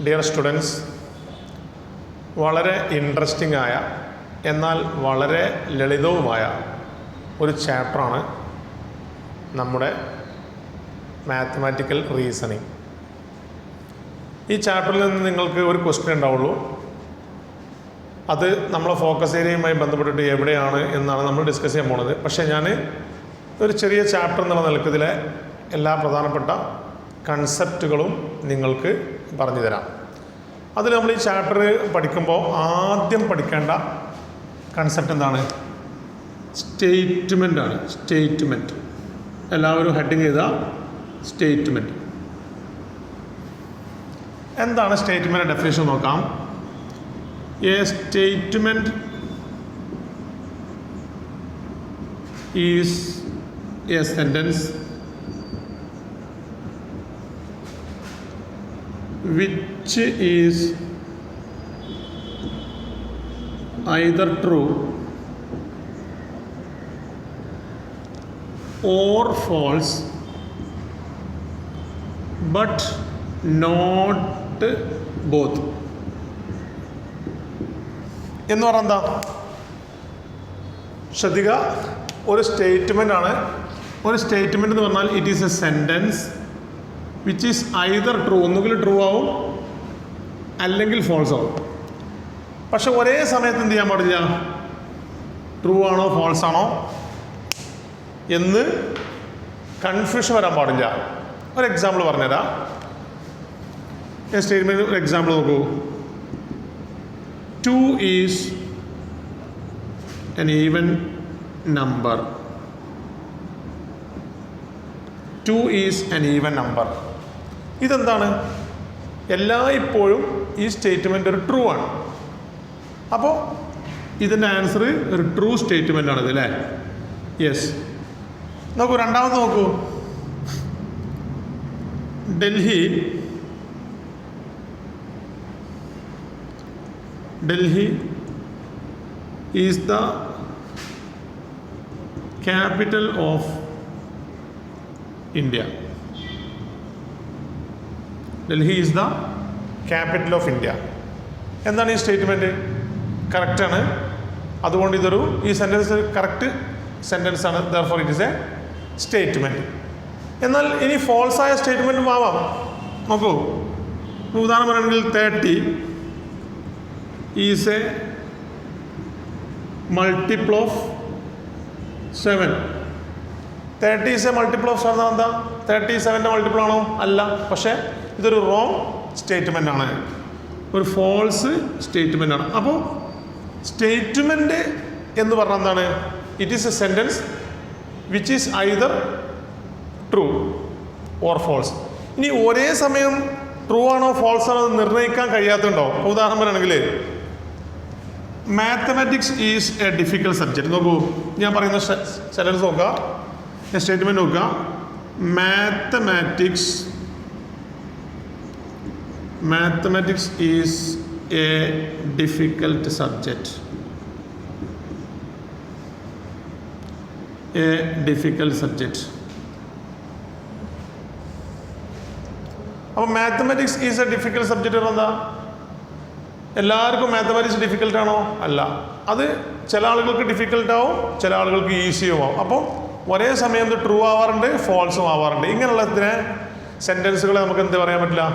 Dear students, വളരെ interesting ആയ എന്നാൽ വളരെ ലളിതവുമായ ഒരു ചാപ്റ്ററാണ് നമ്മുടെ മാത്തമാറ്റിക്കൽ റീസണിങ്. ഈ ചാപ്റ്ററിൽ നിന്ന് നിങ്ങൾക്ക് ഒരു ക്വസ്റ്റ്യൻ ഉണ്ടാവുള്ളൂ. അത് നമ്മളെ ഫോക്കസ് ഏരിയയുമായി ബന്ധപ്പെട്ടിട്ട് എവിടെയാണ് എന്നാണ് നമ്മൾ ഡിസ്കസ് ചെയ്യാൻ പോണത്. പക്ഷേ ഞാൻ ഒരു ചെറിയ ചാപ്റ്റർ എന്നുള്ള നിലക്ക് ഇതിലെ എല്ലാ പ്രധാനപ്പെട്ട കൺസെപ്റ്റുകളും നിങ്ങൾക്ക് പറഞ്ഞു തരാം. അതിൽ നമ്മൾ ഈ ചാപ്റ്റർ പഠിക്കുമ്പോൾ ആദ്യം പഠിക്കേണ്ട കൺസെപ്റ്റ് എന്താണ്? സ്റ്റേറ്റ്മെൻ്റ് ആണ്. സ്റ്റേറ്റ്മെൻറ്റ് എല്ലാവരും ഹെഡിങ് ചെയ്ത സ്റ്റേറ്റ്മെൻറ്റ്. എന്താണ് സ്റ്റേറ്റ്മെൻറ്റ് ഡെഫിനിഷൻ നോക്കാം. A statement is a sentence which is either true or false but not both. എന്ന് പറഞ്ഞാൽ എന്താ? ശ്രദ്ധിക്കുക, ഒരു സ്റ്റേറ്റ്മെൻ്റ് ആണ്. ഒരു സ്റ്റേറ്റ്മെൻ്റ് എന്ന് പറഞ്ഞാൽ it is a sentence which is either true, ഒന്നുകിൽ ട്രൂ ആവും അല്ലെങ്കിൽ ഫോൾസ് ആവും. പക്ഷെ ഒരേ സമയത്ത് എന്ത് ചെയ്യാൻ പാടില്ല? ട്രൂ ആണോ ഫോൾസ് ആണോ എന്ന് കൺഫ്യൂഷൻ വരാൻ പാടില്ല. ഒരു എക്സാമ്പിൾ പറഞ്ഞുതരാം. സ്റ്റേറ്റ്മെൻറ്റ് ഒരു എക്സാമ്പിൾ നോക്കൂ. 2 is an even number. 2 is an even number. ഇതെന്താണ്? എല്ലായ്പ്പോഴും ഈ സ്റ്റേറ്റ്മെൻ്റ് ഒരു ട്രൂ ആണ്. അപ്പോൾ ഇതിൻ്റെ ആൻസർ ഒരു ട്രൂ സ്റ്റേറ്റ്മെൻ്റ് ആണിത് അല്ലേ? യെസ്. നോക്കൂ, രണ്ടാമത് നോക്കൂ. Delhi is the capital of India. Delhi is the capital of India. എന്താണ് ഈ സ്റ്റേറ്റ്മെൻറ്റ്? കറക്റ്റാണ്. അതുകൊണ്ട് ഇതൊരു ഈ സെൻറ്റൻസ് കറക്റ്റ് സെൻറ്റൻസ് ആണ്. Therefore it is a statement. എന്നാൽ ഇനി ഫോൾസ് ആയ സ്റ്റേറ്റ്മെൻറ്റും ആവാം. നോക്കൂ, ഉദാഹരണം പറയുകയാണെങ്കിൽ 30 is a multiple of 7. 30 is a multiple of 7 എന്താ? 37ൻ്റെ മൾട്ടിപ്പിൾ ആണോ? അല്ല. പക്ഷേ ഇതൊരു റോങ് സ്റ്റേറ്റ്മെൻ്റ് ആണ്, ഒരു ഫോൾസ് സ്റ്റേറ്റ്മെൻ്റ് ആണ്. അപ്പോൾ സ്റ്റേറ്റ്മെൻറ്റ് എന്ന് പറഞ്ഞാൽ എന്താണ്? It is a sentence which is either true or false. ഇനി ഒരേ സമയം ട്രൂ ആണോ ഫോൾസ് ആണോ എന്ന് നിർണ്ണയിക്കാൻ കഴിയാത്തുണ്ടോ? ഉദാഹരണം പറയുകയാണെങ്കിൽ mathematics is a difficult subject. നോക്കൂ, ഞാൻ പറയുന്ന സെൻറ്റൻസ് നോക്കുക, സ്റ്റേറ്റ്മെൻറ്റ് നോക്കുക. Mathematics is a difficult subject. A difficult subject. അപ്പോൾ mathematics is a difficult subject എന്താ? എല്ലാവർക്കും മാത്തമാറ്റിക്സ് ഡിഫിക്കൽട്ട് ആണോ? അല്ല. അത് ചില ആളുകൾക്ക് ഡിഫിക്കൽട്ട് ആവും, ചില ആളുകൾക്ക് ഈസിയും ആവും. അപ്പോൾ ഒരേ സമയം ഇത് ട്രൂ ആവാറുണ്ട്, ഫോൾസും ആവാറുണ്ട്. ഇങ്ങനെയുള്ള സെൻറ്റൻസുകളെ നമുക്ക് എന്ത് പറയാൻ പറ്റില്ല?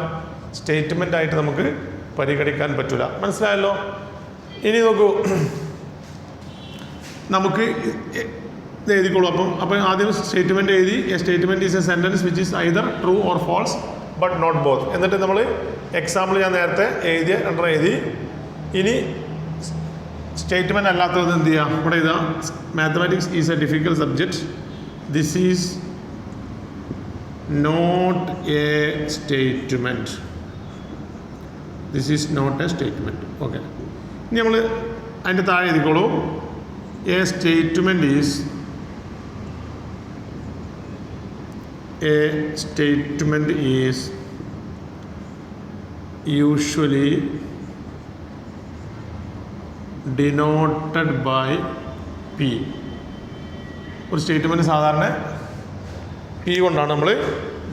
സ്റ്റേറ്റ്മെൻ്റ് ആയിട്ട് നമുക്ക് പരിഗണിക്കാൻ പറ്റില്ല. മനസ്സിലായല്ലോ? ഇനി നോക്കൂ, നമുക്ക് എഴുതിക്കോളൂ. അപ്പം ആദ്യം സ്റ്റേറ്റ്മെൻറ്റ് എഴുതി. A statement is a sentence which is either true or false but not both. എന്നിട്ട് നമ്മൾ എക്സാമ്പിൾ ഞാൻ നേരത്തെ എഴുതിയ രണ്ടെണ്ണം എഴുതി. ഇനി സ്റ്റേറ്റ്മെൻറ്റ് അല്ലാത്തത് എന്ത് ചെയ്യാം? ഇവിടെ ഇതാ, mathematics is a difficult subject. This is not a statement. This is not a statement. Okay. ഇനി നമ്മൾ അതിൻ്റെ താഴെ എഴുതിക്കോളൂ. A statement is usually denoted by P. ഒരു സ്റ്റേറ്റ്മെൻറ്റ് സാധാരണ പി കൊണ്ടാണ് നമ്മൾ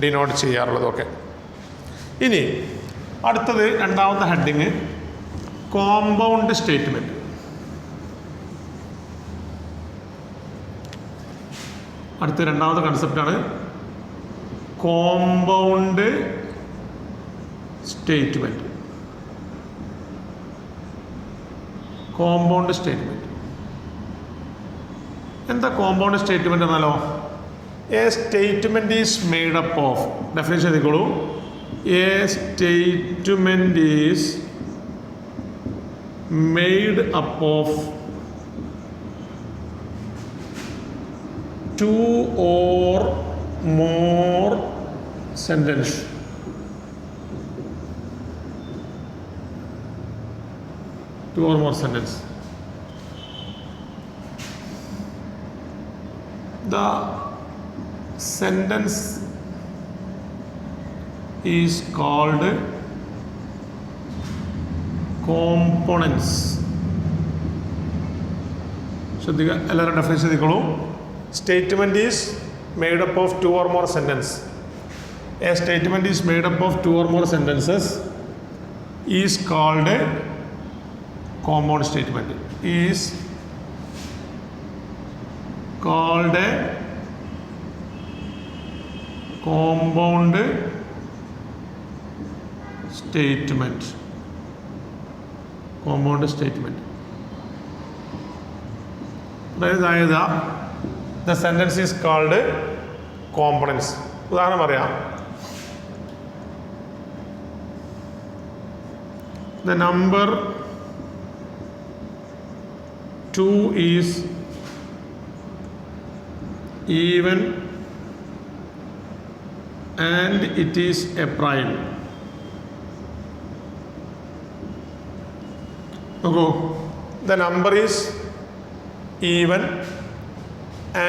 ഡിനോട്ട് ചെയ്യാറുള്ളത്. ഓക്കെ, ഇനി അടുത്തത് രണ്ടാമത്തെ ഹെഡിങ് കോമ്പൗണ്ട് സ്റ്റേറ്റ്മെൻറ്റ്. അടുത്ത രണ്ടാമത്തെ കൺസെപ്റ്റാണ് കോമ്പൗണ്ട് സ്റ്റേറ്റ്മെൻറ്റ്. കോമ്പൗണ്ട് സ്റ്റേറ്റ്മെൻറ്റ് എന്താ? കോമ്പൗണ്ട് സ്റ്റേറ്റ്മെൻറ്റ് എന്നാലോ, a statement is made up of, definition എഴുതിക്കോളൂ, a statement is made up of two or more sentence. Two or more sentence. The sentence is called components. ശ്രദ്ധിക്കുക, എല്ലാവരും definition എഴുതിക്കോളൂ. Statement is made up of two or more sentences. A statement is made up of two or more sentences is called a compound statement. Is called a compound statement. Compound statement. അതായത് the sentence is called components. ഉദാഹരണം പറയാം. The number 2 is even and it is a prime. നോക്കൂ, the number is even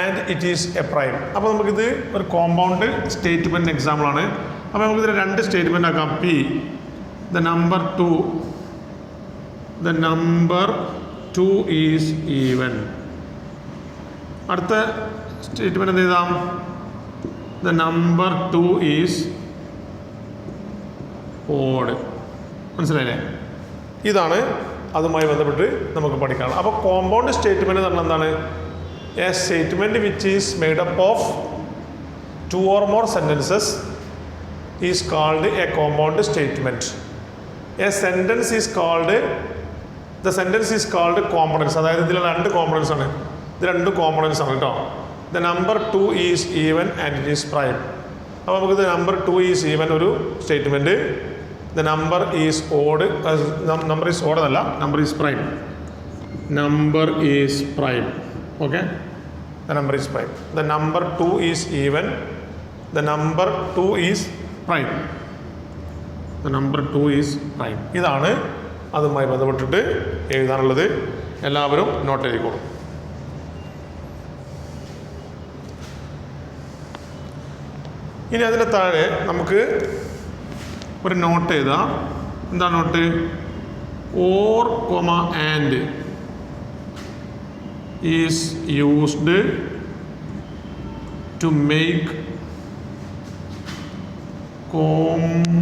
and it is a prime. അപ്പോൾ നമുക്കിത് ഒരു compound statement എക്സാമ്പിളാണ്. അപ്പോൾ നമുക്കിതിൽ രണ്ട് സ്റ്റേറ്റ്മെൻറ്റ് ആക്കാം. P the number 2 is even. അടുത്ത സ്റ്റേറ്റ്മെൻറ്റ് എന്ത് ചെയ്താം? the number 2 is odd. മനസ്സിലായില്ലേ? ഇതാണ് അതുമായി ബന്ധപ്പെട്ട് നമുക്ക് പഠിക്കാനുള്ളത്. അപ്പോൾ കോമ്പൗണ്ട് സ്റ്റേറ്റ്മെൻറ്റ് എന്ന് പറഞ്ഞാൽ എന്താണ്? A statement which is made up of two or more sentences is called a compound statement. A sentence is called, the sentence is called components. അതായത് ഇതിൽ രണ്ട് കോമ്പണൻസ് ആണ്. ഇത് രണ്ട് കോമ്പണൻസ് ആണ് കേട്ടോ. The number 2 is even and it is prime. അപ്പോൾ നമുക്ക് the number 2 is even ഒരു statement, the number is odd, number is odd എന്നല്ല, number is prime. Number is prime. Okay, the number is prime. The number 2 is even, the number 2 is prime. The number 2 is prime. ഇതാണ് അതുമായി ബന്ധപ്പെട്ടിട്ട് എഴുതാനുള്ളത്. എല്ലാവരും not എഴുതിക്കോളും. ഇനി അതിന് താഴെ നമുക്ക് ഒരു നോട്ട് എഴുതാം. എന്താ note? Or comma and is used to make compound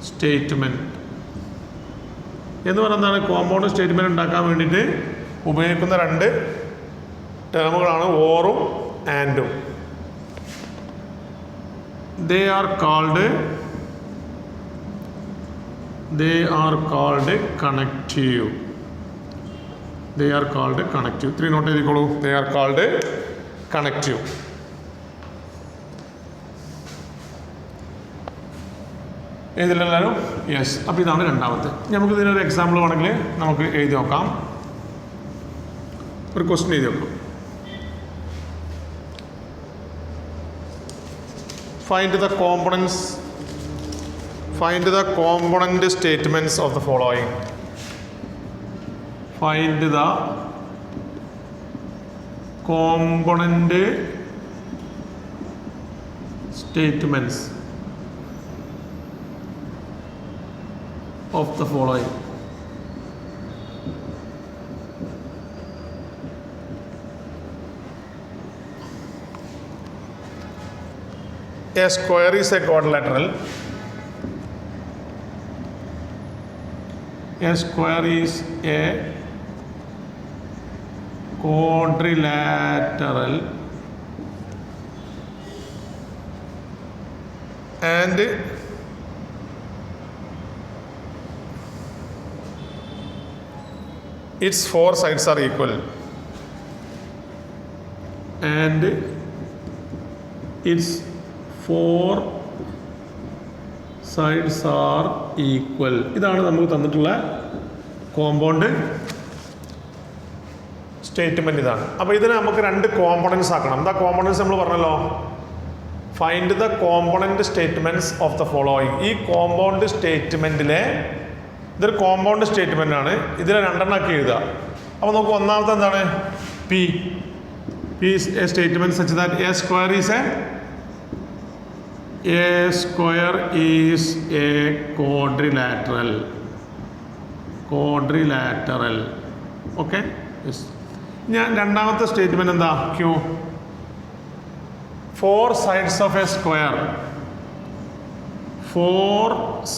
statement. എന്ന് പറയുന്നതാണ് കോമ്പൗണ്ട് സ്റ്റേറ്റ്മെൻറ്റ് ഉണ്ടാക്കാൻ വേണ്ടിയിട്ട് ഉപയോഗിക്കുന്ന രണ്ട് ടേമുകളാണ് ഓറും ആൻഡും. They are called connective. They are called connective. 3 note എഴുതിക്കോളൂ. They are called connective. എഴുതില്ലെല്ലാവരും? യെസ്. അപ്പോൾ ഇതാണ് രണ്ടാമത്തെ. നമുക്ക് ഇതിനൊരു എക്സാമ്പിൾ വേണമെങ്കിൽ നമുക്ക് എഴുതി നോക്കാം. ഒരു ക്വസ്റ്റ്യൻ എഴുതി നോക്കാം. Find the component statements of the following. Find the component statements of the following. A square is a quadrilateral. A square is a quadrilateral and its four sides are equal. And its four sides are equal. ഇതാണ് നമുക്ക് തന്നിട്ടുള്ള compound statement ഇതാണ്. അപ്പോൾ ഇതിനെ നമുക്ക് രണ്ട് components ആക്കണം. എന്താ കോമ്പണൻസ് നമ്മൾ പറഞ്ഞല്ലോ, find the component statements of the following. ഈ കോമ്പൗണ്ട് സ്റ്റേറ്റ്മെൻറ്റിലെ ഇതൊരു കോമ്പൗണ്ട് സ്റ്റേറ്റ്മെൻ്റ് ആണ്, ഇതിനെ രണ്ടെണ്ണമാക്കി എഴുതുക. അപ്പോൾ നമുക്ക് ഒന്നാമത്തെ എന്താണ്, p is a statement such that a square is a quadrilateral. Okay. ഞാൻ രണ്ടാമത്തെ സ്റ്റേറ്റ്മെൻറ്റ് എന്താ, q four sides of a square. Four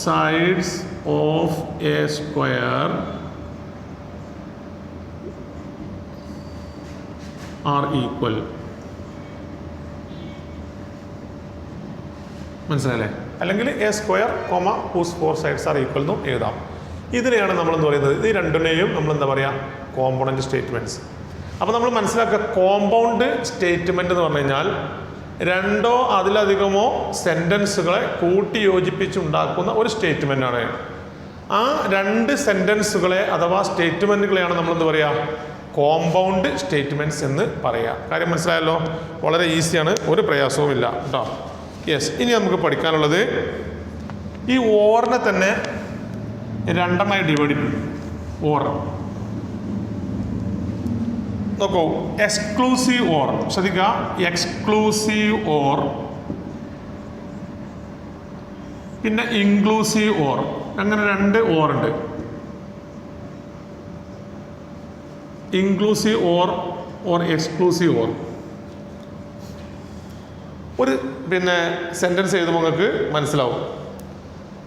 sides of a square are equal. മനസ്സിലായില്ലേ? അല്ലെങ്കിൽ a square comma whose four sides are equal എന്നും എഴുതാം. ഇതിനെയാണ് നമ്മളെന്ന് പറയുന്നത്, ഇത് രണ്ടിനെയും നമ്മൾ എന്താ പറയുക, കോമ്പണൻറ്റ് സ്റ്റേറ്റ്മെൻറ്റ്സ്. അപ്പോൾ നമ്മൾ മനസ്സിലാക്കുക, കോമ്പൗണ്ട് സ്റ്റേറ്റ്മെൻറ്റ് എന്ന് പറഞ്ഞു കഴിഞ്ഞാൽ രണ്ടോ അതിലധികമോ സെൻറ്റൻസുകളെ കൂട്ടി യോജിപ്പിച്ചുണ്ടാക്കുന്ന ഒരു സ്റ്റേറ്റ്മെൻറ്റാണ്. ആ രണ്ട് സെൻറ്റൻസുകളെ അഥവാ സ്റ്റേറ്റ്മെൻറ്റുകളെയാണ് നമ്മളെന്ത് പറയുക, കോമ്പൗണ്ട് സ്റ്റേറ്റ്മെൻറ്റ്സ് എന്ന് പറയുക. കാര്യം മനസ്സിലായല്ലോ, വളരെ ഈസിയാണ്, ഒരു പ്രയാസവും ഇല്ല കേട്ടോ. യെസ്, ഇനി നമുക്ക് പഠിക്കാനുള്ളത് ഈ ഓറിനെ തന്നെ രണ്ടെണ്ണമായി ഡിവൈഡ് ചെയ്യും. ഓർ നോക്കൂ, എക്സ്ക്ലൂസീവ് ഓർ, ശ്രദ്ധിക്കുക, എക്സ്ക്ലൂസീവ് ഓർ, പിന്നെ ഇൻക്ലൂസീവ് ഓർ, അങ്ങനെ രണ്ട് ഓർ ഉണ്ട്. Inclusive or exclusive or. ഒരു സെൻറ്റൻസ് എഴുതുമ്പോൾ നിങ്ങൾക്ക് മനസ്സിലാവും.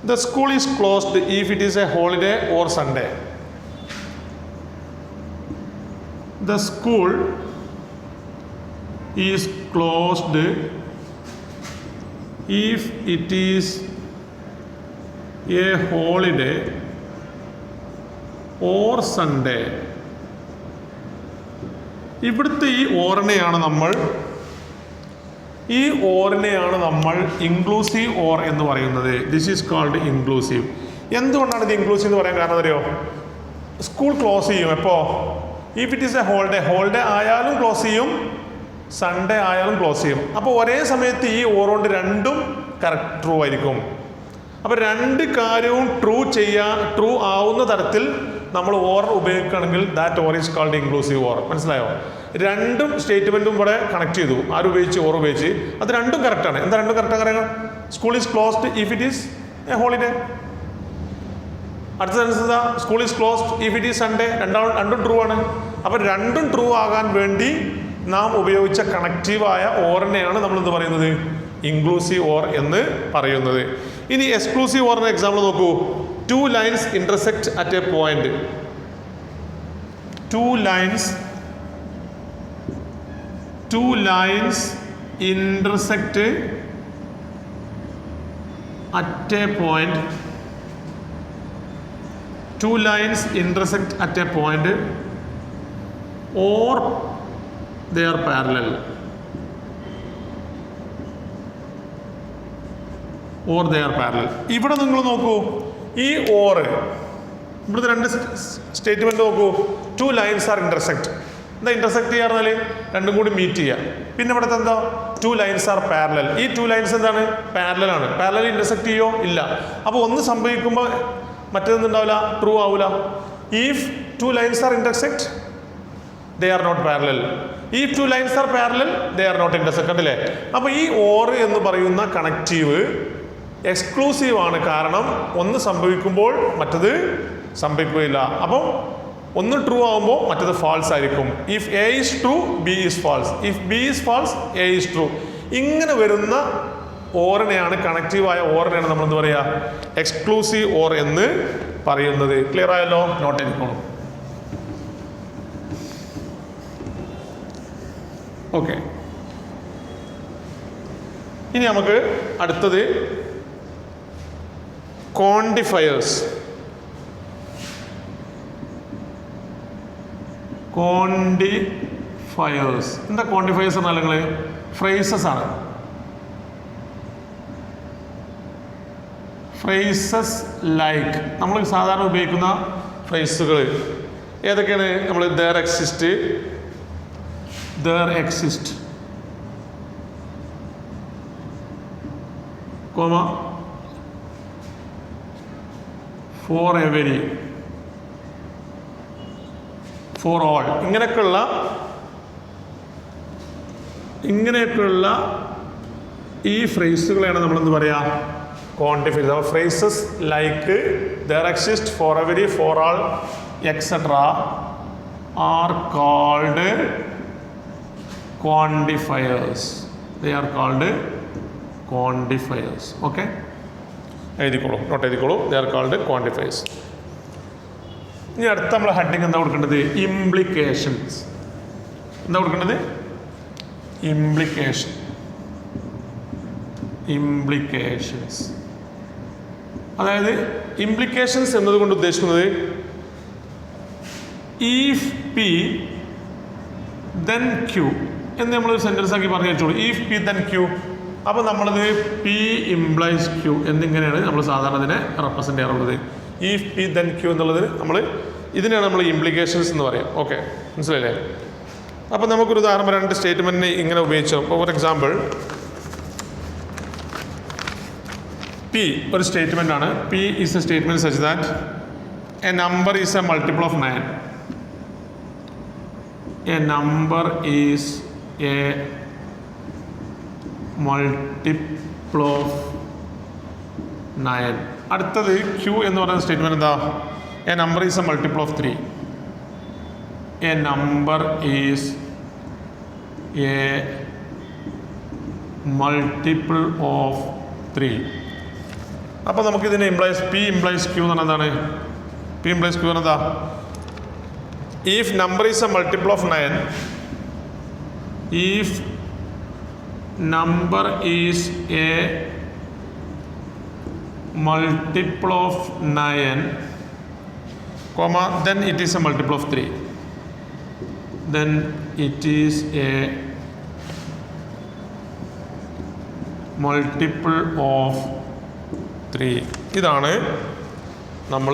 The school is closed if it is A holiday or Sunday. The school is closed if it is a holiday or Sunday. ഇവിടുത്തെ ഈ ഓറിനെയാണ് നമ്മൾ ഇൻക്ലൂസീവ് ഓർ എന്ന് പറയുന്നത്. This is called inclusive. എന്തുകൊണ്ടാണ് ഇത് ഇൻക്ലൂസീവ് എന്ന് പറയാൻ കാരണം അറിയോ? സ്കൂൾ ക്ലോസ് ചെയ്യും എപ്പോൾ, if it is A holiday ആയാലും ക്ലോസ് ചെയ്യും, സൺഡേ ആയാലും ക്ലോസ് ചെയ്യും. അപ്പോൾ ഒരേ സമയത്ത് ഈ ഓർ കൊണ്ട് രണ്ടും കറക്റ്റ് ട്രൂ ആയിരിക്കും. അപ്പോൾ രണ്ട് കാര്യവും ട്രൂ ആവുന്ന തരത്തിൽ നമ്മൾ ഓർ ഉപയോഗിക്കുകയാണെങ്കിൽ that or is called inclusive or. മനസ്സിലായോ? രണ്ടും സ്റ്റേറ്റ്മെൻറ്റും ഇവിടെ കണക്ട് ചെയ്തു, ആരുപയോഗിച്ച് ഓർ ഉപയോഗിച്ച്, അത് രണ്ടും കറക്റ്റാണ്. എന്താ രണ്ടും കറക്റ്റാണ് പറയുക? School is closed if it is A holiday. അടുത്ത സെൻസ് എന്താ? School is closed if it is Sunday. രണ്ടും ട്രൂ ആണ്. അപ്പോൾ രണ്ടും ട്രൂ ആകാൻ വേണ്ടി നാം ഉപയോഗിച്ച കണക്റ്റീവായ ഓറിനെയാണ് നമ്മൾ എന്ത് പറയുന്നത്, ഇൻക്ലൂസീവ് ഓർ എന്ന് പറയുന്നത്. ഇനി എക്സ്ക്ലൂസീവ് ഓറിന് എക്സാമ്പിൾ നോക്കൂ. Two lines intersect at A point. Two lines intersect at A point. Two lines intersect at a point or they are parallel. ഇവിടെ നിങ്ങൾ നോക്കൂ, ഈ ഓർ ഇവിടുത്തെ രണ്ട് സ്റ്റേറ്റ്മെൻറ്റ് നോക്കൂ. Two lines are intersect. എന്താ ഇന്റർസെക്ട് ചെയ്യാറുണ്ടാൽ രണ്ടും കൂടി മീറ്റ് ചെയ്യുക. പിന്നെ ഇവിടുത്തെ എന്താ, ടു ലൈൻസ് ആർ പാരലൽ. ഈ ടു ലൈൻസ് എന്താണ്, പാരലൽ ആണ്. പാരലൽ ഇന്റർസെക്ട് ചെയ്യോ? ഇല്ല. അപ്പോൾ ഒന്ന് സംഭവിക്കുമ്പോൾ മറ്റേതൊന്നുണ്ടാവില്ല, ട്രൂ ആവില്ല. If two lines are intersect they are not parallel. If two lines are parallel they are not intersect. അല്ലേ? അപ്പോൾ ഈ ഓർ എന്ന് പറയുന്ന കണക്റ്റീവ് എക്സ്ക്ലൂസീവ് ആണ്. കാരണം ഒന്ന് സംഭവിക്കുമ്പോൾ മറ്റത് സംഭവിക്കുകയില്ല. അപ്പം ഒന്ന് ട്രൂ ആകുമ്പോൾ മറ്റത് ഫാൾസ് ആയിരിക്കും. If A is true B is false, if B is false A is true. ഇങ്ങനെ വരുന്ന ഓറിനെയാണ്, കണക്റ്റീവായ ഓറിനെയാണ് നമ്മൾ എന്ത് പറയുക, എക്സ്ക്ലൂസീവ് ഓർ എന്ന് പറയുന്നത്. ക്ലിയർ ആയല്ലോ? നോട്ട് ചെയ്തോളൂ. ഓക്കെ, ഇനി നമുക്ക് അടുത്തത് ക്വാണ്ടിഫയേഴ്സ്. ക്വാണ്ടിഫയേഴ്സ് എന്താ? ക്വാണ്ടിഫയേഴ്സ് എന്നാൽ നിങ്ങൾ ഫ്രേസസ് ആണ്. ഫ്രേസസ് ലൈക്ക് നമ്മൾ സാധാരണ ഉപയോഗിക്കുന്ന ഫ്രേസുകൾ ഏതൊക്കെയാണ്? നമ്മൾ there exist, comma for every, for all, ഇങ്ങനെയൊക്കെയുള്ള ഈ ഫ്രേസുകളെയാണ് നമ്മളെന്ത് പറയുക, ക്വാണ്ടിഫൈസ്. അപ്പോൾ phrases like there exist, for every, for all, etc. are called quantifiers. They are called quantifiers. Okay, എഴുതിക്കോളൂ, നോട്ട് എഴുതിക്കോളൂ. They are called quantifiers. ഇനി അടുത്ത നമ്മൾ ഹെഡിങ് എന്താ കൊടുക്കേണ്ടത്? ഇംപ്ലിക്കേഷൻസ്. എന്താ കൊടുക്കേണ്ടത്? ഇംപ്ലിക്കേഷൻസ്. അതായത് ഇംപ്ലിക്കേഷൻസ് എന്നതുകൊണ്ട് ഉദ്ദേശിക്കുന്നത് if P then Q എന്ന് നമ്മളൊരു സെൻറ്റൻസ് ആക്കി പറഞ്ഞു വെച്ചോളൂ. if P then Q. അപ്പോൾ നമ്മളത് P implies Q എന്നിങ്ങനെയാണ് നമ്മൾ സാധാരണ ഇതിനെ റെപ്രസെൻ്റ് ചെയ്യാറുള്ളത്. if P then Q എന്നുള്ളത് ഇതിനെയാണ് നമ്മൾ ഇംപ്ലിക്കേഷൻസ് എന്ന് പറയാം. ഓക്കെ, മനസ്സിലായില്ലേ? അപ്പോൾ നമുക്കൊരു ഉദാഹരണം, രണ്ട് സ്റ്റേറ്റ്മെൻറ്റിനെ ഇങ്ങനെ ഉപയോഗിച്ചു. ഫോർ എക്സാമ്പിൾ, P ഒരു സ്റ്റേറ്റ്മെൻ്റ് ആണ്. P is a statement such that A number is a multiple of 9. A number is a multiple of 9. അടുത്തത് Q എന്ന് പറയുന്ന സ്റ്റേറ്റ്മെൻറ്റ് എന്താ? A number is a multiple of 3. A number is a multiple of 3. അപ്പോൾ നമുക്കിതിനെ P implies Q എന്ന് പറഞ്ഞാൽ എന്താണ്? P implies Q എന്ന് എന്താ? if number is a multiple of 9, if number is a multiple of 9, comma, then it is a multiple of 3. Then it is a multiple of 3. ഇതാണ് നമ്മൾ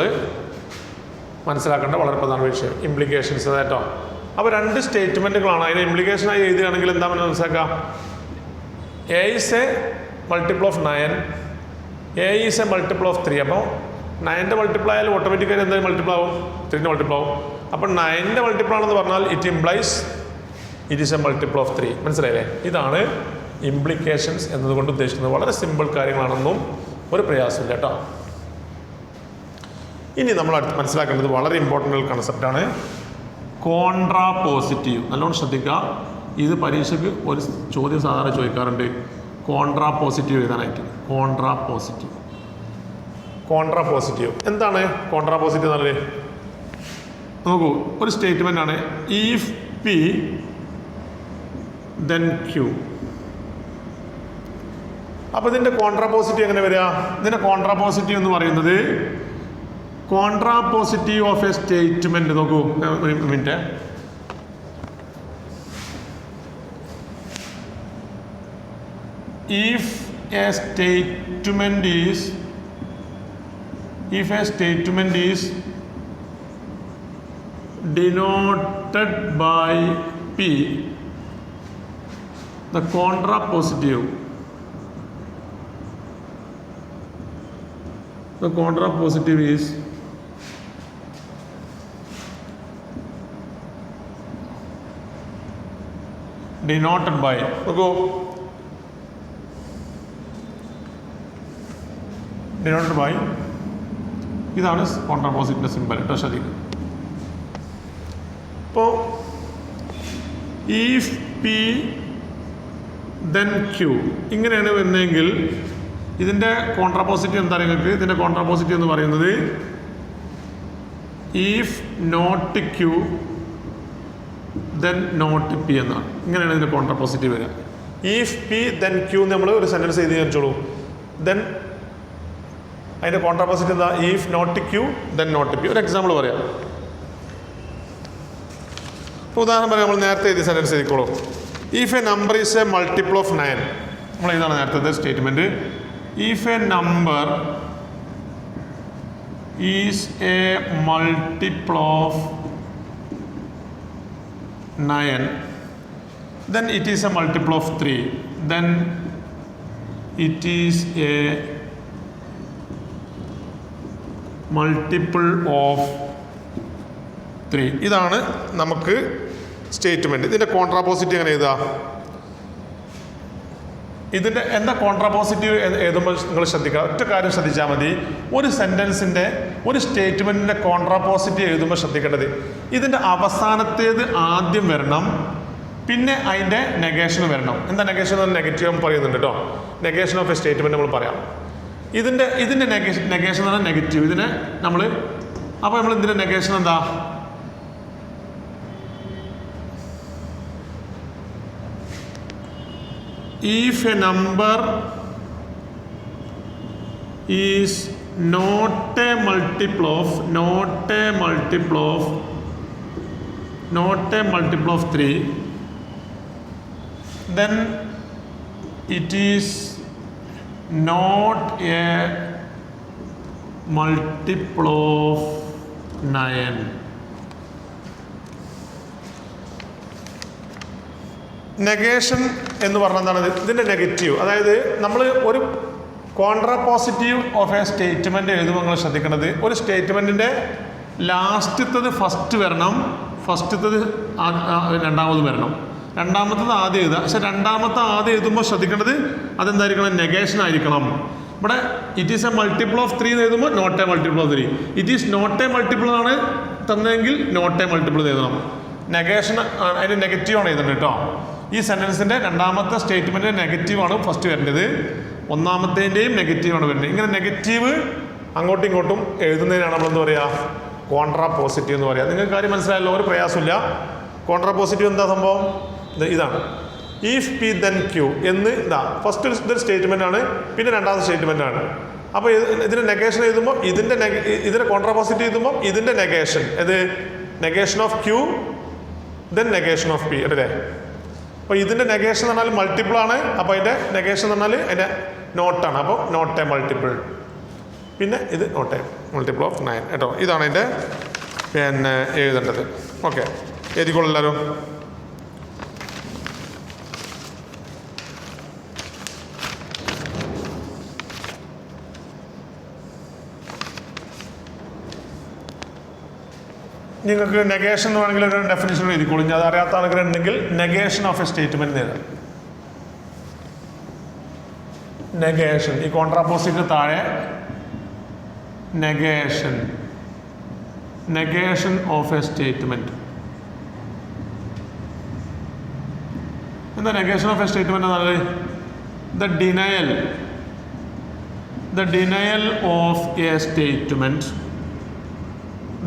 മനസ്സിലാക്കേണ്ട വളരെ പ്രധാന വിഷയം, ഇംപ്ലിക്കേഷൻസ് കേട്ടോ. അപ്പോൾ രണ്ട് സ്റ്റേറ്റ്മെൻറ്റുകളാണ്. അതിന് ഇംപ്ലിക്കേഷനായി എഴുതുകയാണെങ്കിൽ എന്താ മനസ്സിലാക്കാം? A is a multiple of 9, A is a multiple of 3. അപ്പോൾ 9ൻ്റെ മൾട്ടിപ്പിൾ ആയാലും ഓട്ടോമാറ്റിക്കായി എന്തായാലും മൾട്ടിപ്പിൾ ആവും, 3ൻ്റെ മൾട്ടിപ്പിൾ ആവും. അപ്പോൾ 9ൻ്റെ മൾട്ടിപ്പിൾ ആണെന്ന് പറഞ്ഞാൽ it implies it is a multiple of 3. മനസ്സിലായില്ലേ? ഇതാണ് ഇംപ്ലിക്കേഷൻസ് എന്നതുകൊണ്ട് ഉദ്ദേശിക്കുന്നത്. വളരെ സിമ്പിൾ കാര്യങ്ങളാണെന്നും ഒരു പ്രയാസമില്ല കേട്ടോ. ഇനി നമ്മൾ മനസ്സിലാക്കേണ്ടത് വളരെ ഇമ്പോർട്ടൻ്റ് കൺസെപ്റ്റാണ് കോൺട്രാപോസിറ്റീവ്. നല്ലോണം ശ്രദ്ധിക്കുക. ഇത് പരീക്ഷയ്ക്ക് ഒരു ചോദ്യം സാധാരണ ചോദിക്കാറുണ്ട്, കോൺട്രാപോസിറ്റീവ് എഴുതാനായിട്ട്. കോൺട്രാപോസിറ്റീവ് എന്താണ്? കോൺട്രാപോസിറ്റീവ് എന്ന് പറഞ്ഞാൽ നോക്കൂ, ഒരു സ്റ്റേറ്റ്മെൻ്റ് ആണ്. If P then Q. അപ്പോൾ ഇതിൻ്റെ കോൺട്രാപോസിറ്റീവ് എങ്ങനെ വരിക? ഇതിൻ്റെ കോൺട്രാപോസിറ്റീവ് എന്ന് പറയുന്നത് കോൺട്രാപോസിറ്റീവ് ഓഫ് എ സ്റ്റേറ്റ്മെൻറ്റ്. നോക്കൂ, ഒരു minute. If A statement is denoted by P, the contrapositive is denoted by, denoted by, ഇതാണ് കോൺട്രാപോസിറ്റിൻ്റെ സിമ്പൽ കേട്ടോ. ശ്രദ്ധിക്കുക. അപ്പോൾ if P ദെൻ ക്യൂ. ഇങ്ങനെയാണ് വരുന്നതെങ്കിൽ ഇതിൻ്റെ കോൺട്രാപോസിറ്റീവ് എന്താ നിങ്ങൾക്ക്? ഇതിൻ്റെ കോൺട്രാപോസിറ്റീവ് എന്ന് പറയുന്നത് if not Q then not p എന്നാണ്. ഇങ്ങനെയാണ് ഇതിൻ്റെ കോൺട്രാപോസിറ്റീവ് വരിക. ഈഫ് പി ദെൻ ക്യൂ നമ്മൾ ഒരു സെൻറ്റൻസ് എഴുതി വെച്ചോളൂ. ദെൻ അതിൻ്റെ കോൺട്രാപോസിറ്റീവ് എന്താ? If not Q then not P. ഒരു എക്സാമ്പിൾ പറയാം. ഉദാഹരണം പറയാം. നമ്മൾ നേരത്തെ എഴുതിയ സെൻറ്റൻസ് എഴുതിക്കോളൂ. If a number is a multiple of 9. നമ്മൾ ഇതാണ് നേരത്തെ statement. If a number is a multiple of 9, then it is a multiple of 3, then it is a multiple of 3. ഇതാണ് നമുക്ക് സ്റ്റേറ്റ്മെൻറ്റ്. ഇതിൻ്റെ കോൺട്രാപോസിറ്റീവ് എങ്ങനെ എഴുതുക? ഇതിൻ്റെ എന്താ കോൺട്രാപോസിറ്റീവ് എഴുതുമ്പോൾ നിങ്ങൾ ശ്രദ്ധിക്കുക. ഒറ്റ കാര്യം ശ്രദ്ധിച്ചാൽ മതി. ഒരു സെൻറ്റൻസിൻ്റെ ഒരു സ്റ്റേറ്റ്മെൻറ്റിൻ്റെ കോൺട്രാപോസിറ്റീവ് എഴുതുമ്പോൾ ശ്രദ്ധിക്കേണ്ടത് ഇതിൻ്റെ അവസാനത്തേത് ആദ്യം വരണം, പിന്നെ അതിൻ്റെ നെഗേഷൻ വരണം. എന്താ നെഗേഷൻ? നെഗറ്റീവ് പറയുന്നുണ്ട് കേട്ടോ. നെഗേഷൻ ഓഫ് എ സ്റ്റേറ്റ്മെൻറ്റ് നമ്മൾ പറയാം. ഇതിൻ്റെ നെഗേഷൻ എന്ന് പറഞ്ഞാൽ നെഗറ്റീവ്. ഇതിനെ നമ്മൾ അപ്പോൾ നമ്മൾ ഇതിൻ്റെ നെഗേഷൻ എന്താ? If a number is not a multiple of 3, then it is not a multiple of 9. Negation എന്ന് പറഞ്ഞാൽ എന്താണ്? ഇതിൻ്റെ നെഗറ്റീവ്. അതായത് നമ്മൾ ഒരു കോൺട്രാപോസിറ്റീവ് ഓഫ് എ സ്റ്റേറ്റ്മെൻറ്റ് എഴുതുമ്പോൾ നിങ്ങൾ ശ്രദ്ധിക്കേണ്ടത് ഒരു സ്റ്റേറ്റ്മെൻറ്റിൻ്റെ ലാസ്റ്റത്തത് ഫസ്റ്റ് വരണം, ഫസ്റ്റത്തത് രണ്ടാമത് വരണം, രണ്ടാമത്തത് ആദ്യം എഴുതുക. പക്ഷെ രണ്ടാമത്തെ ആദ്യം എഴുതുമ്പോൾ ശ്രദ്ധിക്കേണ്ടത് അതെന്തായിരിക്കണം? നെഗേഷൻ ആയിരിക്കണം. ഇവിടെ it is a multiple of 3 എന്ന് എഴുതുമ്പോൾ not a multiple of 3. It is not a multiple ആണ് തന്നെങ്കിൽ നോട്ട് എ മൾട്ടിപ്പിൾ എഴുതണം. നെഗേഷൻ അതിൻ്റെ നെഗറ്റീവാണ് എഴുതുന്നത് കേട്ടോ. ഈ സെൻറ്റൻസിൻ്റെ രണ്ടാമത്തെ സ്റ്റേറ്റ്മെൻറ്റ് നെഗറ്റീവാണ് ഫസ്റ്റ് വരേണ്ടത്, ഒന്നാമത്തേൻ്റെയും നെഗറ്റീവാണ് വരുന്നത്. ഇങ്ങനെ നെഗറ്റീവ് അങ്ങോട്ടും ഇങ്ങോട്ടും എഴുതുന്നതിനാണ് നമ്മളെന്ത് പറയുക? കോൺട്രാപോസിറ്റീവ് എന്ന് പറയുക. നിങ്ങൾക്ക് കാര്യം മനസ്സിലായല്ലോ, ഒരു പ്രയാസമില്ല. കോൺട്രാപോസിറ്റീവ് എന്താ സംഭവം? ഇതാണ് ഈഫ് പി ദെൻ ക്യൂ എന്ന്. ഇതാ ഫസ്റ്റ് ഇതൊരു സ്റ്റേറ്റ്മെൻ്റ് ആണ്, പിന്നെ രണ്ടാമത്തെ സ്റ്റേറ്റ്മെൻ്റ് ആണ്. അപ്പോൾ ഇതിൻ്റെ നെഗേഷൻ എഴുതുമ്പോൾ ഇതിൻ്റെ കോൺട്രാപോസിറ്റീവ് എഴുതുമ്പോൾ ഇതിൻ്റെ negation negation of q then negation of p അല്ലേ. അപ്പോൾ ഇതിൻ്റെ നെഗേഷൻ എന്ന് പറഞ്ഞാൽ മൾട്ടിപ്പിൾ ആണ്. അപ്പോൾ അതിൻ്റെ നെഗേഷൻ എന്ന് പറഞ്ഞാൽ അതിൻ്റെ നോട്ടാണ്. അപ്പോൾ നോട്ട് എ മൾട്ടിപ്പിൾ. പിന്നെ ഇത് നോട്ട് എ മൾട്ടിപ്പിൾ ഓഫ് 9 കേട്ടോ. ഇതാണ് അതിൻ്റെ പിന്നെ എഴുതേണ്ടത്. ഓക്കെ, എഴുതിക്കോളൂ എല്ലാവരും. നിങ്ങൾക്ക് നെഗേഷൻ എന്ന് വേണമെങ്കിൽ ഒരു ഡെഫിനിഷൻ എഴുതിക്കോളൂ. അത് അറിയാത്ത ആളുകളുണ്ടെങ്കിൽ നെഗേഷൻ ഓഫ് എ സ്റ്റേറ്റ്മെൻറ്റ് എഴുതാം. നെഗേഷൻ ഈ കോൺട്രാപോസിറ്റിന് താഴെ നെഗേഷൻ ഓഫ് എ സ്റ്റേറ്റ്മെൻറ്റ്. എന്താ നെഗേഷൻ ഓഫ് എ സ്റ്റേറ്റ്മെൻറ്റ് എന്നാണ്? The denial of A statement.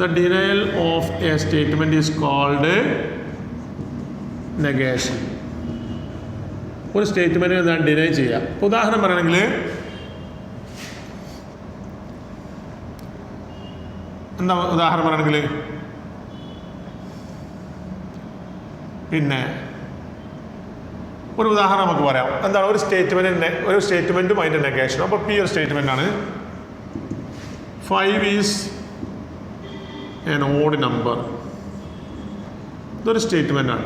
The denial of a statement is called negation. ഒരു സ്റ്റേറ്റ്മെൻറ്റിനെ ഞാൻ ഡിനൈ ചെയ്യാം. ഉദാഹരണം പറയുകയാണെങ്കിൽ എന്താ ഉദാഹരണം പറയുകയാണെങ്കിൽ പിന്നെ ഒരു ഉദാഹരണം നമുക്ക് പറയാം. എന്താണ്? ഒരു സ്റ്റേറ്റ്മെൻറ്റും അതിൻ്റെ നെഗേഷനും. അപ്പോൾ പി ഒരു സ്റ്റേറ്റ്മെൻ്റ് ആണ്. 5 is an odd number. ഇതൊരു സ്റ്റേറ്റ്മെൻ്റ് ആണ്.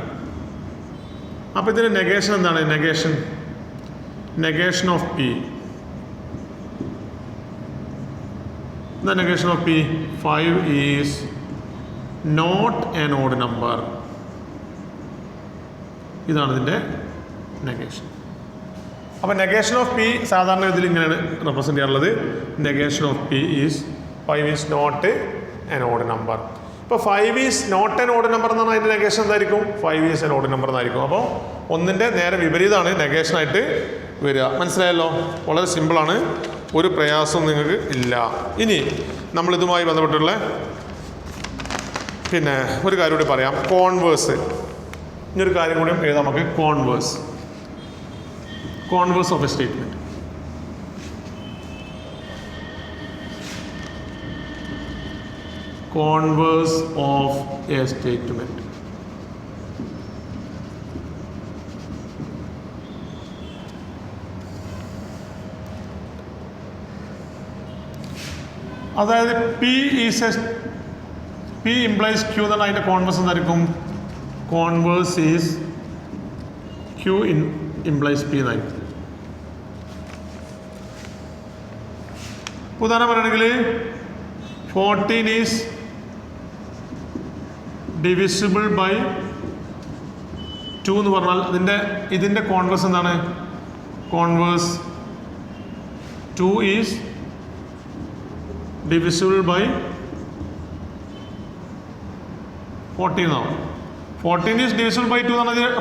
അപ്പോൾ ഇതിൻ്റെ നെഗേഷൻ എന്താണ്? Negation of P. എന്താ negation of P? 5 is not an odd number. ഇതാണ് ഇതിൻ്റെ നെഗേഷൻ. അപ്പോൾ നെഗേഷൻ ഓഫ് പി സാധാരണ ഇതിൽ ഇങ്ങനെയാണ് റെപ്രസെൻ്റ് ചെയ്യാറുള്ളത്. Negation of p is 5 is not an odd number. ഇപ്പോൾ 5 is not an odd number എന്നാണ് അതിൻ്റെ നെഗേഷൻ എന്തായിരിക്കും? 5 ഈസ് എൻ ഓഡ് നമ്പർ എന്നായിരിക്കും. അപ്പോൾ ഒന്നിൻ്റെ നേരെ വിപരീതമാണ് നെഗേഷനായിട്ട് വരിക. മനസ്സിലായല്ലോ? വളരെ സിമ്പിളാണ്, ഒരു പ്രയാസവും നിങ്ങൾക്ക് ഇല്ല. ഇനി നമ്മളിതുമായി ബന്ധപ്പെട്ടുള്ള പിന്നെ ഒരു കാര്യം കൂടി പറയാം, കോൺവേഴ്സ്. ഇനിയൊരു കാര്യം കൂടി എഴുതാം നമുക്ക്, converse of A statement. Converse of a statement. അതായത് P implies Q എന്നാണ് അതിൻ്റെ കോൺവേഴ്സ് എന്തായിരിക്കും? Converse is Q implies P എന്നായിരിക്കും. ഉദാഹരണം പറയുകയാണെങ്കിൽ 14 ഈസ് ഡിവിസിബിൾ ബൈ 2 എന്ന് പറഞ്ഞാൽ ഇതിൻ്റെ കോൺവേഴ്സ് എന്താണ്? കോൺവേഴ്സ് 2 ഈസ് ഡിവിസിബിൾ ബൈ 14 എന്നാവും. 14 ഈസ് ഡിവിസിബിൾ ബൈ 2 എന്ന് പറഞ്ഞാൽ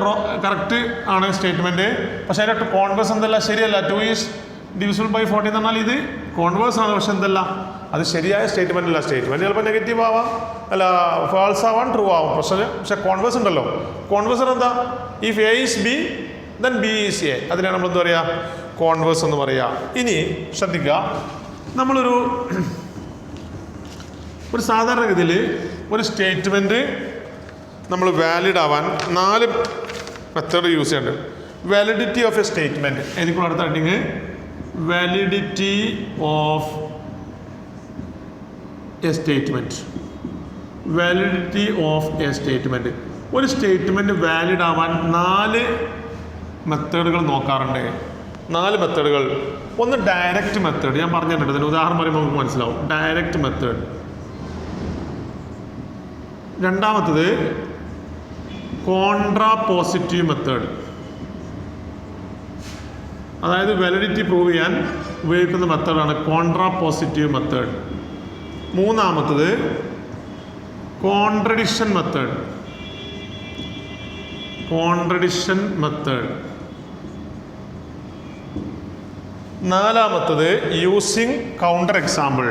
കറക്റ്റ് ആണ് സ്റ്റേറ്റ്മെൻറ്റ്. പക്ഷേ അതിൻ്റെ കോൺവേഴ്സ് എന്തല്ല? ശരിയല്ല. 2 ഈസ് ഡിവിസിബിൾ ബൈ 14 എന്ന് പറഞ്ഞാൽ ഇത് കോൺവേഴ്സ് ആണ്, പക്ഷെ എന്തല്ല, അത് ശരിയായ സ്റ്റേറ്റ്മെൻ്റ് അല്ല. സ്റ്റേറ്റ്മെൻറ്റ് ചിലപ്പോൾ നെഗറ്റീവ് ആവാം, അല്ല ഫാൾസ് ആവാൻ, ട്രൂ ആവാം. പക്ഷേ കോൺവേഴ്സ് ഉണ്ടല്ലോ. കോൺവേഴ്സ് എന്താ? If A is B then B is A. അതിനാണ് നമ്മൾ എന്താ പറയുക? കോൺവേഴ്സ് എന്ന് പറയുക. ഇനി ശ്രദ്ധിക്കുക, നമ്മളൊരു സാധാരണഗതിയിൽ ഒരു സ്റ്റേറ്റ്മെൻറ്റ് നമ്മൾ വാലിഡ് ആവാൻ 4 മെത്തേഡ് യൂസ് ചെയ്യുന്നുണ്ട്. വാലിഡിറ്റി ഓഫ് എ സ്റ്റേറ്റ്മെൻറ്റ് ഏതിക്കുള്ള അടുത്ത heading? Validity of A statement. Validity of A statement. ഒരു സ്റ്റേറ്റ്മെൻറ്റ് വാലിഡ് ആവാൻ 4 മെത്തേഡുകൾ നോക്കാറുണ്ട്. 4 മെത്തേഡുകൾ. ഒന്ന് ഡയറക്റ്റ് മെത്തേഡ്, ഞാൻ പറഞ്ഞിട്ടുണ്ട്, ഇതിന് ഉദാഹരണം പറയുമ്പോൾ നമുക്ക് മനസ്സിലാവും. Direct method. രണ്ടാമത്തത് കോൺട്രാപോസിറ്റീവ് മെത്തേഡ്, അതായത് വാലിഡിറ്റി പ്രൂവ് ചെയ്യാൻ ഉപയോഗിക്കുന്ന മെത്തേഡാണ് കോൺട്രാപോസിറ്റീവ് മെത്തേഡ്. മൂന്നാമത്തത് കോൺട്രഡിക്ഷൻ മെത്തേഡ്. നാലാമത്തത് യൂസിങ് കൗണ്ടർ എക്സാമ്പിൾ.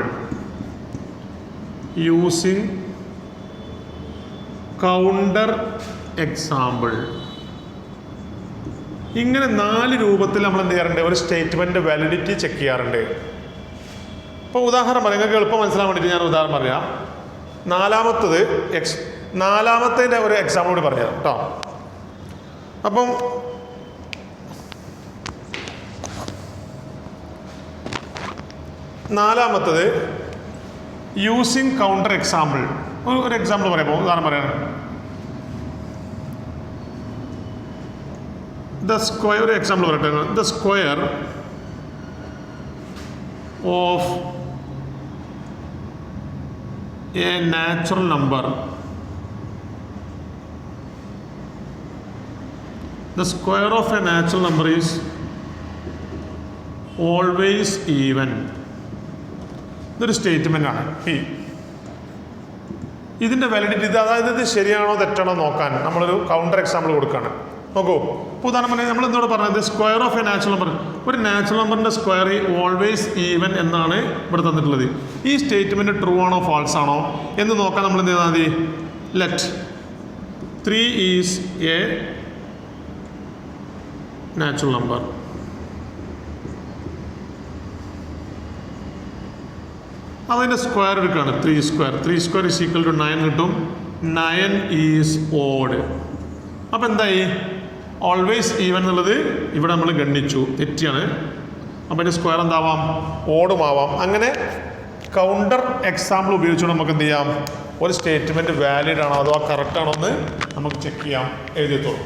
ഇങ്ങനെ 4 രൂപത്തിൽ നമ്മൾ എന്ത് ചെയ്യാറുണ്ട്? ഒരു സ്റ്റേറ്റ്മെൻറ്റ് വാലിഡിറ്റി ചെക്ക് ചെയ്യാറുണ്ട്. ഇപ്പോൾ ഉദാഹരണം പറയാം, നിങ്ങൾക്ക് എളുപ്പം മനസ്സിലാൻ വേണ്ടിയിട്ട് ഞാൻ ഉദാഹരണം പറയാം. നാലാമത്തേൻ്റെ ഒരു എക്സാമ്പിൾ കൂടി പറഞ്ഞുതരാം കേട്ടോ. അപ്പം നാലാമത്തത് യൂസിങ് കൗണ്ടർ എക്സാമ്പിൾ. ഒരു എക്സാമ്പിൾ പറയുമ്പോൾ ഉദാഹരണം പറയാം. ഒരു എക്സാമ്പിൾ പറയട്ടെ. The square of A natural number. The square of a natural number is always even. ഇതൊരു സ്റ്റേറ്റ്മെൻ്റ് ആണ്. ഇതിൻ്റെ വാലിഡിറ്റി അതായത് ഇത് ശരിയാണോ തെറ്റാണോ നോക്കാൻ നമ്മളൊരു കൗണ്ടർ എക്സാമ്പിൾ കൊടുക്കുകയാണ്. നോക്കൂ, ഇപ്പോൾ ഉദാഹരണം നമ്മൾ എന്തോട് പറഞ്ഞത്? Square of A natural number. ഒരു നാച്ചുറൽ നമ്പറിൻ്റെ സ്ക്വയർ ഓൾവേസ് ഈവൻ എന്നാണ് ഇവിടെ തന്നിട്ടുള്ളത്. ഈ സ്റ്റേറ്റ്മെൻറ്റ് ട്രൂ ആണോ ഫാൾസ് ആണോ എന്ന് നോക്കാൻ നമ്മൾ എന്ത് ചെയ്താൽ മതി? Let 3 is A natural number. അതിൻ്റെ സ്ക്വയർ എടുക്കുകയാണ്. 3 സ്ക്വയർ ഈസ് ഈക്വൽ ടു 9 കിട്ടും. 9 ഈസ് ഓഡ്. അപ്പോൾ എന്തായി? ഓൾവേസ് ഈവൻ എന്നുള്ളത് ഇവിടെ നമ്മൾ ഗണ്ണിച്ചു, തെറ്റിയാണ്. അപ്പോൾ അതിൻ്റെ സ്ക്വയർ എന്താവാം? ഓടുമാവാം. അങ്ങനെ കൗണ്ടർ എക്സാമ്പിൾ ഉപയോഗിച്ചുകൊണ്ട് നമുക്ക് എന്ത് ചെയ്യാം? ഒരു സ്റ്റേറ്റ്മെൻറ്റ് വാലിഡ് ആണോ അഥവാ കറക്റ്റ് ആണോ എന്ന് നമുക്ക് ചെക്ക് ചെയ്യാം. എഴുതിയെത്തോളൂ.